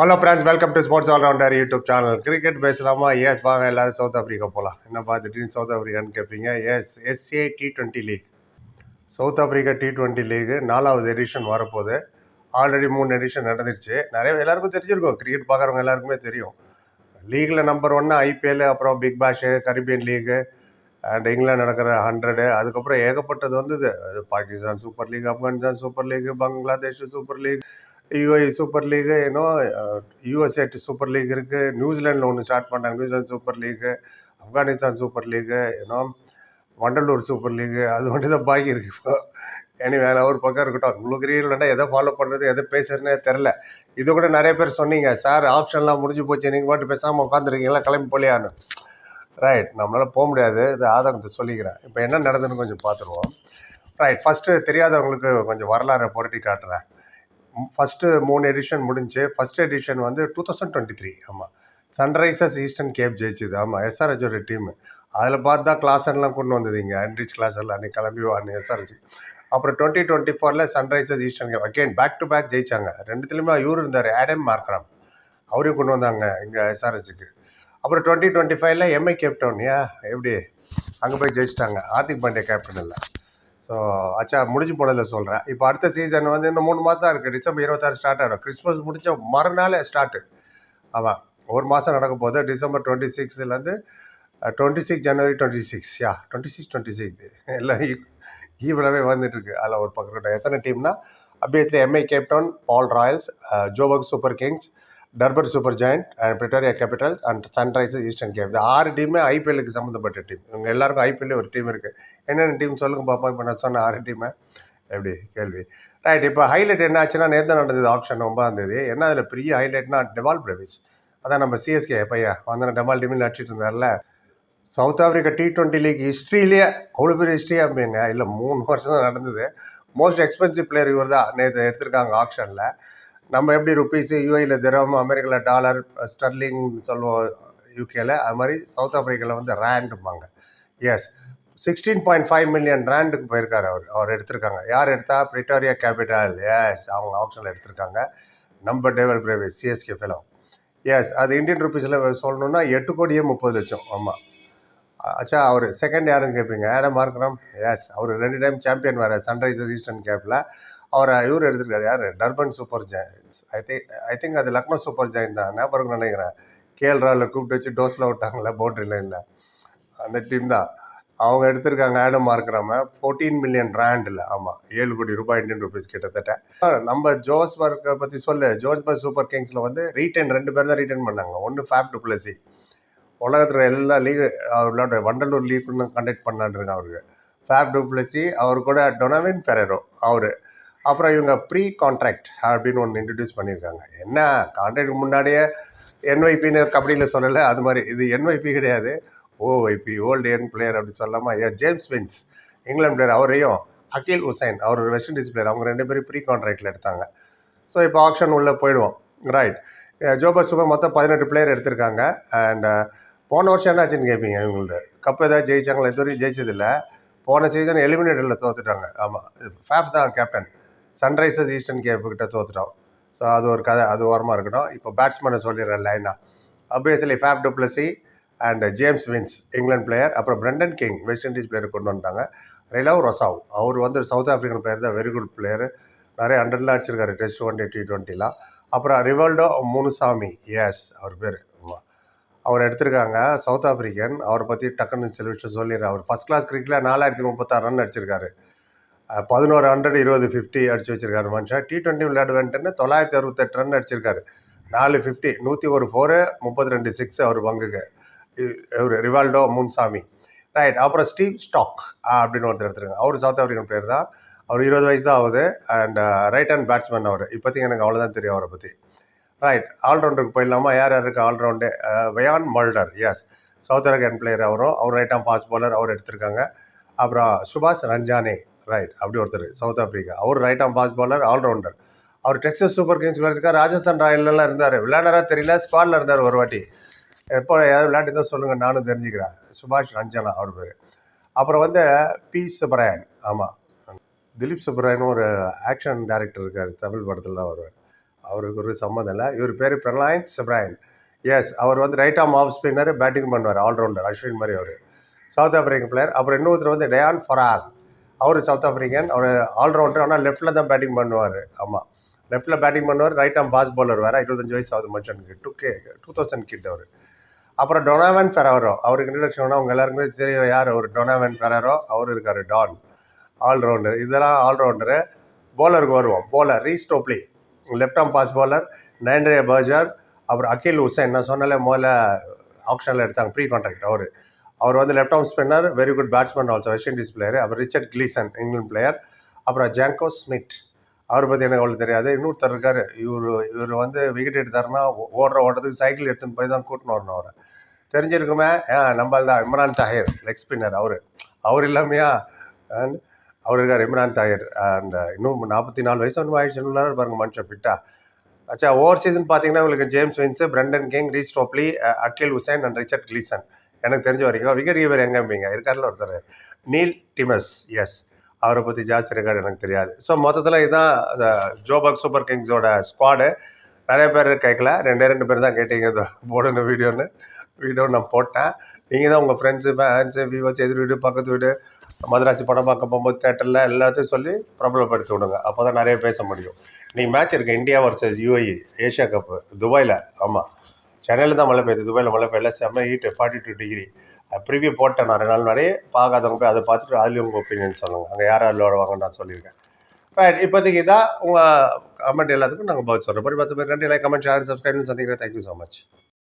Hello friends, welcome to sports all rounder YouTube channel. Cricket பேசலாமா? Yes, வாங்க எல்லாரும் south Africa போகலாம். என்ன பார்த்துட்டு சவுத் ஆஃப்ரிக்கான்னு கேட்பீங்க. Yes, SA T20 league. South Africa T20 league 4வது எடிஷன் வரப்போகுது. ஆல்ரெடி 3 எடிஷன் நடந்துருச்சு. நிறைய எல்லாருக்கும் தெரிஞ்சிருக்கும், கிரிக்கெட் பார்க்குறவங்க எல்லாருக்குமே தெரியும். லீகில் நம்பர் 1 IPL, அப்புறம் Big Bash, Caribbean League and England நடக்கிற 100. அதுக்கப்புறம் ஏகப்பட்டது வந்தது. Pakistan Super League, Afghanistan Super League, Bangladesh Super League, UAE Super League, இன்னும் USA சூப்பர் லீக் இருக்குது. நியூசிலாண்டில் ஒன்று ஸ்டார்ட் பண்ணாங்க, New Zealand Super League, Afghanistan Super League, இன்னும் வண்டலூர் சூப்பர் லீகு. அது மட்டும் தான் பாக்கி இருக்குது இப்போ. வேறு ஒரு பக்கம் இருக்கட்டும். உங்களுக்கு ரீல்னா எதை ஃபாலோ பண்ணுறது, எதை பேசுறதுனே தெரில. இது கூட நிறைய பேர் சொன்னீங்க, சார் ஆப்ஷன்லாம் முடிஞ்சு போச்சு, நீங்கள் மட்டும் பேசாமல் உட்காந்துருக்கீங்களா, கிளம்பி போலியான்னு. ரைட், நம்மளால் போக முடியாது. இது ஆதங்கத்தை சொல்லிக்கிறேன். இப்போ என்ன நடந்ததுன்னு கொஞ்சம் பார்த்துருவோம். ரைட், ஃபஸ்ட்டு தெரியாதவங்களுக்கு கொஞ்சம் வரலாறை புரட்டி காட்டுறேன். ஃபஸ்ட்டு 3 எடிஷன் முடிஞ்சு. ஃபஸ்ட் எடிஷன் வந்து 2023. ஆமாம், சன்ரைசர்ஸ் ஈஸ்டர்ன் கேப் ஜெயிச்சுது. ஆமாம், SRHோட டீமு. அதில் பார்த்து தான் கிளாஸன்லாம் கொண்டு வந்தது இங்கே. அன்ரிச் கிளாஸன்லாம் அன்றைக்கி கிளம்பி வாங்க SRH. அப்புறம் 2024 Sunrisers Eastern Cape again back to back ஜெயிச்சாங்க. ரெண்டுத்துலேயுமே இவர் இருந்தார், ஆடம் மார்க்ரம். அவரையும் கொண்டு வந்தாங்க இங்கே SRHக்கு. அப்புறம் 2025 MI கேப்டவுன். எப்படி அங்கே போய் ஜெயிச்சிட்டாங்க. ஹார்திக் பாண்டியா கேப்டன் இல்லை. ஸோ அச்சா, முடிஞ்சு போனதில் சொல்கிறேன். இப்போ அடுத்த சீசன் வந்து இன்னும் 3 மாதம் தான் இருக்குது. டிசம்பர் 26 ஸ்டார்ட் ஆகிடும். கிறிஸ்மஸ் முடிஞ்ச மறுநாள் ஸ்டார்ட்டு. ஆமாம், ஒரு மாதம் நடக்க போகுது. டிசம்பர் 26லேருந்து 26 ஜனவரி 26. 26 எல்லாம் ஈவனாகவே வந்துட்டுருக்கு. அதில் ஒரு பக்கம் எத்தனை டீம்னா, obviously MI Cape Town Paarl Royals, Joburg Super Kings, Durban Super Giant and Pretoria Capital and Sunrisers Eastern Cape. இந்த 6 டீமே IPLக்கு சம்மந்தப்பட்ட டீம். இவங்க எல்லாருக்கும் IPL ஒரு டீம் இருக்குது. என்னென்ன டீம் சொல்லுங்க பார்ப்போம். இப்போ நான் சொன்ன 6 டீமை எப்படி கேள்வி. ரைட், இப்போ ஹைலைட் என்ன ஆச்சுன்னா, நேற்று நடந்தது ஆப்ஷன் 9ஆம் தேதி. என்ன அதில் பெரிய ஹைலைட்னா, டெவால் பிரேவிஸ். அதான் நம்ம CSK பையன் வந்தன டெமால் டிமில் அடிச்சிட்டு இருந்தார்ல. சவுத் ஆஃப்ரிக்கா T20 லீக் ஹிஸ்ட்ரியிலேயே அவ்வளோ பெரிய ஹிஸ்ட்ரியாக இருப்பீங்க. இல்லை, 3 வருஷம் தான் நடந்தது. மோஸ்ட் எக்ஸ்பென்சிவ் பிளேயர் இவர் தான். நேற்று எடுத்திருக்காங்க ஆப்ஷனில். நம்ம எப்படி ருப்பீஸு, UAEல திரம், அமெரிக்காவில் டாலர், ஸ்டர்லிங் சொல்லுவோம் UKல, அது மாதிரி சவுத் ஆஃப்ரிக்காவில் வந்து ரேண்டும்பாங்க. எஸ், 16.5 மில்லியன் ரேண்டுக்கு போயிருக்காரு அவர் எடுத்திருக்காங்க. யார் எடுத்தா? Pretoria capital. எஸ், அவங்க ஆப்ஷனில் எடுத்திருக்காங்க. நம்ம Dewald Brevis CSK fellow. Yes, அது இந்தியன் ருப்பீஸில் சொல்லணுன்னா 8,30,00,000. ஆமாம். அச்சா, அவர் செகண்ட் யாருன்னு கேட்பீங்க. Adam Markram. எஸ், அவர் 2 டைம் சாம்பியன் வேறு சன்ரைசர்ஸ் ஈஸ்டர்ன் கேப்பில். அவரை இவர் எடுத்துருக்காரு. யார்? Durban Super Giants. I think அது லக்னோ சூப்பர் ஜாயின்ட் தான். ஞாபகம் நினைக்கிறேன். KL ராவில் கூப்பிட்டு வச்சு டோஸில் விட்டாங்களே பவுண்டரி லைனில், அந்த டீம் தான். அவங்க எடுத்திருக்காங்க ஆடம் மார்க்ராம 14 மில்லியன் ரேண்டில். ஆமாம், 7 கோடி ரூபாய் இந்தியன் ருபீஸ் கிட்டத்தட்ட. நம்ம ஜோஸ்பர்க்கை பற்றி சொல்லு. ஜோஸ்பர்க் சூப்பர் கிங்ஸில் வந்து ரீட்டைன் 2 பேர் தான் ரீட்டைன் பண்ணாங்க. ஒன்று ஃபேப் டு பிளஸி. உலகத்தில் எல்லா லீகு அவர் விளையாட வண்டலூர் லீக்னு கண்டக்ட் பண்ணான்ருங்க அவருக்கு. ஃபேப் டு பிளஸி, அவர் கூட டொனாவின் ஃபெரரோ அவர். அப்புறம் இவங்க ப்ரீ கான்ட்ராக்ட் அப்படின்னு ஒன்று இன்ட்ரடியூஸ் பண்ணியிருக்காங்க. என்ன, கான்ட்ராக்டுக்கு முன்னாடியே NYPன்னு கபடியில் சொல்லலை, அது மாதிரி இது NYP கிடையாது, OYP, ஓல்டு யங் பிளேயர் அப்படி சொல்லாமல். ஜேம்ஸ் வின்ஸ் இங்கிலாந்து பிளேயர், அவரையும் அகில் ஹுசைன் அவர் ஒரு வெஸ்ட் இண்டீஸ் பிளேயர், அவங்க 2 பேரும் ப்ரீ கான்ட்ராக்டில் எடுத்தாங்க. ஸோ இப்போ ஆப்ஷன் உள்ளே போயிடுவோம். ரைட், ஜோபர்க் சூப்பர் மொத்தம் 18 பிளேயர் எடுத்திருக்காங்க. அண்ட் போன வருஷம் என்ன ஆச்சுன்னு கேட்பீங்க. இவங்களது கப் ஏதாவது ஜெயிச்சாங்களா? இது வரைக்கும் ஜெயிச்சதில்லை. போன சீசன் எலிமினேட்டரில் தோத்துட்டாங்க. ஆமாம், ஃபேப் தான் கேப்டன். சன்ரைசர்ஸ் ஈஸ்டர்ன் கேப்கிட்ட தோத்துட்டோம். ஸோ அது ஒரு கதை, அது ஓரமாக இருக்கட்டும். இப்போ பேட்ஸ்மேனை சொல்லிடுறேன் லைனாக. Obviously Faf du Plessis and James Vince England player. அப்புறம் Brandon King West Indies player கொண்டு வந்துட்டாங்க. ரிலவ் ரொசாவ் அவர் வந்து சவுத் ஆஃப்ரிக்கன் பிளேயர் தான், வெரி குட் பிளேயர். நிறைய 100லாம் அடிச்சிருக்காரு டெஸ்ட் 1 T20லாம். அப்புறம் ரிவால்டோ முனுசாமி. எஸ், அவர் பேர். அவர் எடுத்திருக்காங்க, சவுத் ஆஃப்ரிக்கன். அவரை பற்றி டக்குன்னு சில விஷயம் சொல்லிடுறேன். அவர் ஃபஸ்ட் கிளாஸ் கிரிக்கெட்டில் 4036 ரன் அடிச்சிருக்காரு. 11 100, 20 50 அடிச்சு வச்சிருக்காரு மனுஷன். T20 விளையாடு வந்துட்டுன்னு 968 ரன் அடிச்சிருக்காரு. 4 50, 101 4, 32 6 அவர் பங்குக்கு. இவர் ரிவால்டோ முன்சாமி. ரைட், அப்புறம் ஸ்டீவ் ஸ்டாக் அப்படின்னு ஒருத்தர் எடுத்துருக்காங்க. அவர் சவுத் ஆஃப்ரிக்கன் பிளேயர் தான். அவர் 20 வயசு தான் ஆகுது. அண்ட் ரைட் ஹேண்ட் பேட்ஸ்மேன் அவர். இப்போதைக்கு எனக்கு அவ்வளோதான் தெரியும் அவரை பற்றி. ரைட், ஆல்ரவுண்டருக்கு போயிடலாமா? யார் யாருக்கு all round? Wiaan Mulder. Yes, South African player அவரும். அவர் ரைட் ஆம் ஃபாஸ்ட் பாலர், அவர் எடுத்திருக்காங்க. அப்புறம் சுபாஷ் ரஞ்சானே. ரைட், அப்படி ஒருத்தர் சவுத் ஆஃப்ரிக்கா. அவர் right arm fast bowler, allrounder. அவர் டெக்ஸஸ் சூப்பர் கிங்ஸ் விளையாடிருக்கார். ராஜஸ்தான் ராயல்லாம் இருந்தார். விளையாடரா தெரியல, ஸ்குவாடில் இருந்தார் ஒரு வாட்டி. எப்போ ஏதாவது விளையாட்டு தான் சொல்லுங்கள், நானும் தெரிஞ்சுக்கிறேன். சுபாஷ் ரஞ்சானா அவர் பேர். அப்புறம் வந்து பி சுப்பராயன். ஆமாம், திலீப் சுப்பராயன் ஒரு ஆக்ஷன் டைரக்டர் இருக்கார், தமிழ் படத்தில் தான் வருவார். அவருக்கு ஒரு சம்மந்தம் இல்லை. இவர் பேர் பிரலாயன் செப்ராயன். எஸ், அவர் வந்து right arm off spinner, batting பண்ணுவார், ஆல்ரவுண்டர், அஸ்வின் மாதிரி அவர். South African player. அப்புறம் இன்னொருத்தர் வந்து டயான் ஃபரால், அவர் சவுத் ஆஃப்ரிக்கன், அவர் ஆல்ரவுண்டர், ஆனால் லெஃப்ட்டில் தான் பேட்டிங் பண்ணுவார். ஆமாம், லெஃப்ட்டில் பேட்டிங் பண்ணுவார். ரைட் ஆர்ம் ஃபாஸ்ட் பவுலர் வேறு, 25 வயசு ஆகுது மனுஷனுக்கு, 2000 கிட் அவர். அப்புறம் டொனாவன் ஃபெராரோ, அவருக்கு இன்ட்ரடக்ஷன் அவங்க எல்லாருக்குமே தெரியும் யார் அவர். டொனாவன் ஃபெராரோ அவர் இருக்கார், டான், ஆல்ரவுண்டர். இதெல்லாம் ஆல்ரவுண்டரு. பவுலருக்கு வருவோம். Bowler Reece Topley, left arm fast bowler. Nandre Burger. அப்புறம் அகில் ஹுசைன், நான் சொன்னாலே முதல்ல ஆப்ஷனில் எடுத்தாங்க, ப்ரீ கான்ட்ராக்ட். அவர் வந்து left arm spinner, very good batsman also, West Indies player. அப்புறம் ரிச்சர்ட் கிளீசன், இங்கிலாந்து பிளேயர். அப்புறம் ஜாங்கோ ஸ்மித், அவரை பற்றி எனக்கு அவ்வளோ தெரியாது. இன்னொருத்தர் இருக்கார், இவர் வந்து விக்கெட் எடுத்தாருன்னா ஓடுறதுக்கு சைக்கிள் எடுத்துன்னு போய் தான் கூட்டின்னு வரணும் அவரை. தெரிஞ்சிருக்குமே, நம்மள் தான் இம்ரான் தாஹிர், லெக் ஸ்பின்னர். அவர் இல்லாமையா அவர் இருக்கார், இம்ரான் தாஹிர். அண்ட் இன்னும் 44 வயசு ஒன்றும் ஆயிடுச்சுன்னு பாருங்க மனுஷன் ஃபிட்டா. அச்சா, ஓவர் சீசன் பார்த்தீங்கன்னா உங்களுக்கு James Vince, Brandon King, Reece Topley, Akeal Hosein and Richard Gleeson. எனக்கு தெரிஞ்ச வரைக்கும். விக்கெட் கீப்பர் எங்கேம்பிங்க இருக்கார்ல ஒருத்தர், நீல் டிமஸ். எஸ், அவரை பற்றி ஜாஸ்தி இருக்காரு, எனக்கு தெரியாது. ஸோ மொத்தத்தில் இதுதான் ஜோபர்க் சூப்பர் கிங்ஸோட ஸ்குவாடு. நிறைய பேர் கேட்கல, 2 பேர் தான் கேட்டீங்க போடுங்க வீடியோ நான் போட்டேன். நீங்கள் தான் உங்கள் ஃப்ரெண்ட்ஸு, ஃபேன்ஸு, வியூவர்ஸ், எதிர் வீடு, பக்கத்து வீடு, மதராசி படம் பார்க்க போகும்போது தேட்டரில் எல்லாத்தையும் சொல்லி பிரபலப்படுத்தி விடுங்க. அப்போ தான் நிறைய பேச முடியும். இன்றைக்கி மேட்ச் இருக்குது, India versus UAE, Asia cup, துபாயில். ஆமாம், சென்னையில் தான் மழை பெய்யுது, துபாயில் மழை பெய்யல, செம்ம ஹீட்டு, 42 டிகிரி. ப்ரிவியூ போட்டேன் நான் 2 நாள் முன்னாடி. பார்க்காதவங்க போய் அதை பார்த்துட்டு அதுலேயும் உங்கள் ஒப்பீனியன் சொல்லுங்கள். அங்கே யார் விளையாடுவாங்கன்னு நான் சொல்லியிருக்கேன். ரைட், இப்போதைக்கு தான் உங்கள் கமெண்ட் எல்லாத்துக்கும் நாங்கள் பதில் சொல்கிறோம். 10 பேர் நன்றி. Like, comment, share, subscribe. சந்திக்கிறேன். Thank you so much.